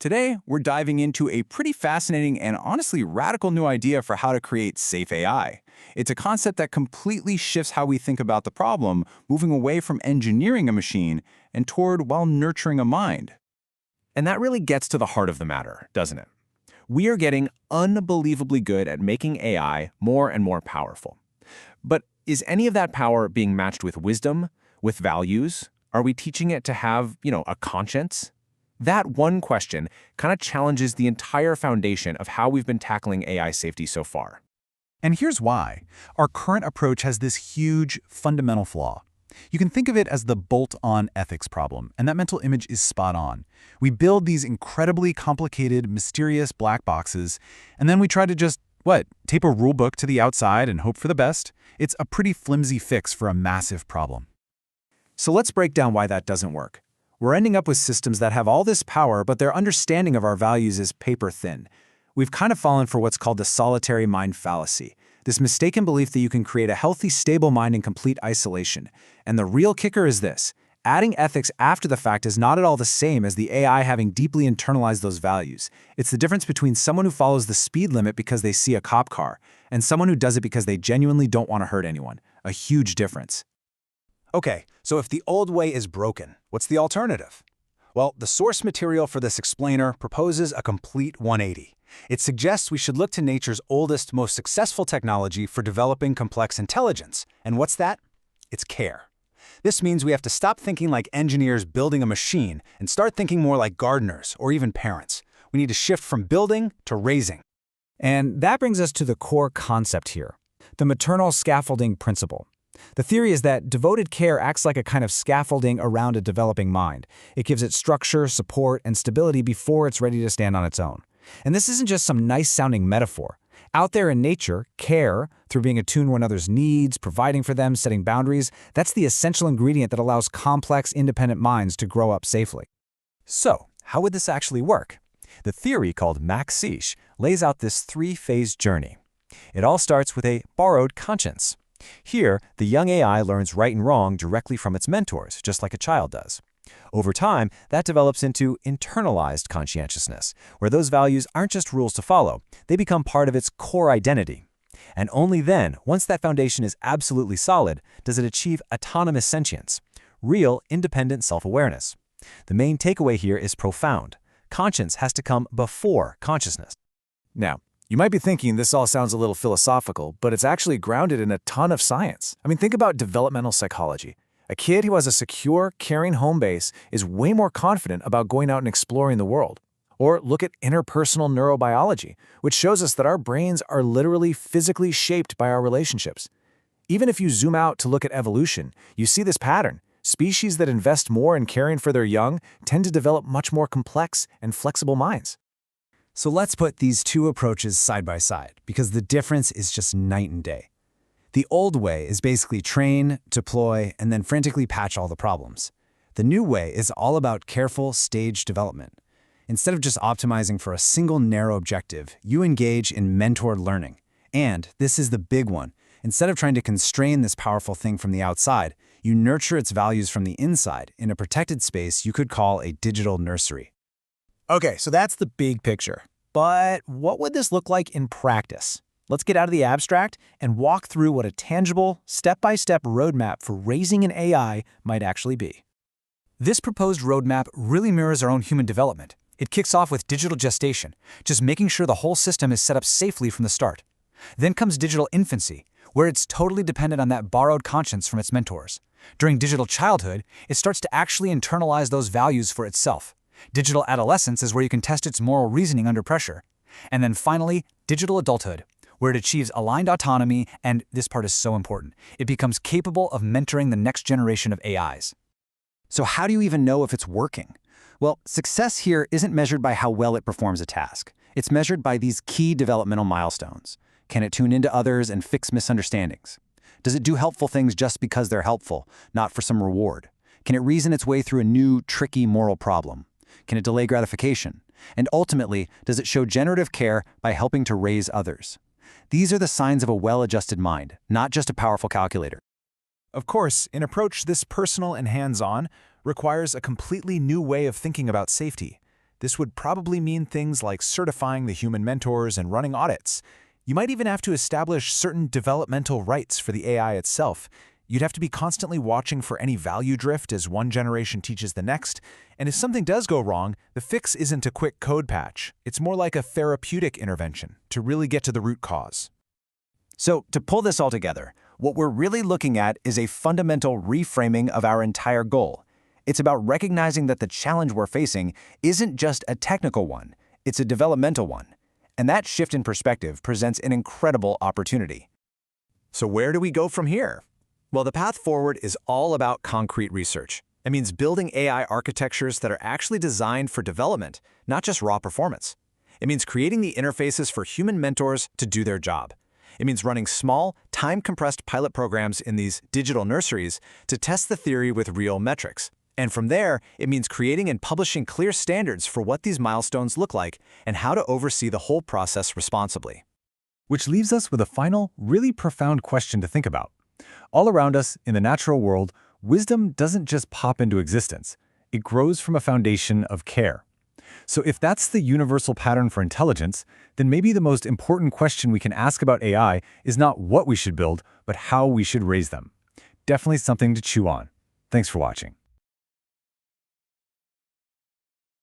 Today, we're diving into a pretty fascinating and honestly radical new idea for how to create safe AI. It's a concept that completely shifts how we think about the problem, moving away from engineering a machine and toward, well, nurturing a mind. And that really gets to the heart of the matter, doesn't it? We are getting unbelievably good at making AI more and more powerful. But is any of that power being matched with wisdom, with values? Are we teaching it to have, a conscience? That one question kind of challenges the entire foundation of how we've been tackling AI safety so far. And here's why. Our current approach has this huge, fundamental flaw. You can think of it as the bolt-on ethics problem, and that mental image is spot on. We build these incredibly complicated, mysterious black boxes, and then we try to just, tape a rule book to the outside and hope for the best? It's a pretty flimsy fix for a massive problem. So let's break down why that doesn't work. We're ending up with systems that have all this power, but their understanding of our values is paper thin. We've kind of fallen for what's called the solitary mind fallacy, this mistaken belief that you can create a healthy, stable mind in complete isolation. And the real kicker is this: adding ethics after the fact is not at all the same as the AI having deeply internalized those values. It's the difference between someone who follows the speed limit because they see a cop car and someone who does it because they genuinely don't want to hurt anyone. A huge difference. Okay, so if the old way is broken, what's the alternative? Well, the source material for this explainer proposes a complete 180. It suggests we should look to nature's oldest, most successful technology for developing complex intelligence. And what's that? It's care. This means we have to stop thinking like engineers building a machine and start thinking more like gardeners or even parents. We need to shift from building to raising. And that brings us to the core concept here, the maternal scaffolding principle. The theory is that devoted care acts like a kind of scaffolding around a developing mind. It gives it structure, support, and stability before it's ready to stand on its own. And this isn't just some nice-sounding metaphor. Out there in nature, care, through being attuned to one another's needs, providing for them, setting boundaries, that's the essential ingredient that allows complex, independent minds to grow up safely. So, how would this actually work? The theory called Max-Siche lays out this three-phase journey. It all starts with a borrowed conscience. Here, the young AI learns right and wrong directly from its mentors, just like a child does. Over time, that develops into internalized conscientiousness, where those values aren't just rules to follow, they become part of its core identity. And only then, once that foundation is absolutely solid, does it achieve autonomous sentience, real, independent self-awareness. The main takeaway here is profound. Conscience has to come before consciousness. Now, you might be thinking this all sounds a little philosophical, but it's actually grounded in a ton of science. Think about developmental psychology. A kid who has a secure, caring home base is way more confident about going out and exploring the world. Or look at interpersonal neurobiology, which shows us that our brains are literally physically shaped by our relationships. Even if you zoom out to look at evolution, you see this pattern. Species that invest more in caring for their young tend to develop much more complex and flexible minds. So let's put these two approaches side by side, because the difference is just night and day. The old way is basically train, deploy, and then frantically patch all the problems. The new way is all about careful, staged development. Instead of just optimizing for a single narrow objective, you engage in mentored learning. And this is the big one. Instead of trying to constrain this powerful thing from the outside, you nurture its values from the inside in a protected space you could call a digital nursery. Okay, so that's the big picture. But what would this look like in practice? Let's get out of the abstract and walk through what a tangible, step-by-step roadmap for raising an AI might actually be. This proposed roadmap really mirrors our own human development. It kicks off with digital gestation, just making sure the whole system is set up safely from the start. Then comes digital infancy, where it's totally dependent on that borrowed conscience from its mentors. During digital childhood, it starts to actually internalize those values for itself. Digital adolescence is where you can test its moral reasoning under pressure. And then finally, digital adulthood, where it achieves aligned autonomy, and this part is so important, it becomes capable of mentoring the next generation of AIs. So how do you even know if it's working? Well, success here isn't measured by how well it performs a task. It's measured by these key developmental milestones. Can it tune into others and fix misunderstandings? Does it do helpful things just because they're helpful, not for some reward? Can it reason its way through a new, tricky moral problem? Can it delay gratification? And ultimately, does it show generative care by helping to raise others? These are the signs of a well-adjusted mind, not just a powerful calculator. Of course, an approach this personal and hands-on requires a completely new way of thinking about safety. This would probably mean things like certifying the human mentors and running audits. You might even have to establish certain developmental rights for the AI itself. You'd have to be constantly watching for any value drift as one generation teaches the next. And if something does go wrong, the fix isn't a quick code patch. It's more like a therapeutic intervention to really get to the root cause. So, to pull this all together, what we're really looking at is a fundamental reframing of our entire goal. It's about recognizing that the challenge we're facing isn't just a technical one, it's a developmental one. And that shift in perspective presents an incredible opportunity. So where do we go from here? Well, the path forward is all about concrete research. It means building AI architectures that are actually designed for development, not just raw performance. It means creating the interfaces for human mentors to do their job. It means running small, time-compressed pilot programs in these digital nurseries to test the theory with real metrics. And from there, it means creating and publishing clear standards for what these milestones look like and how to oversee the whole process responsibly. Which leaves us with a final, really profound question to think about. All around us, in the natural world, wisdom doesn't just pop into existence. It grows from a foundation of care. So if that's the universal pattern for intelligence, then maybe the most important question we can ask about AI is not what we should build, but how we should raise them. Definitely something to chew on. Thanks for watching.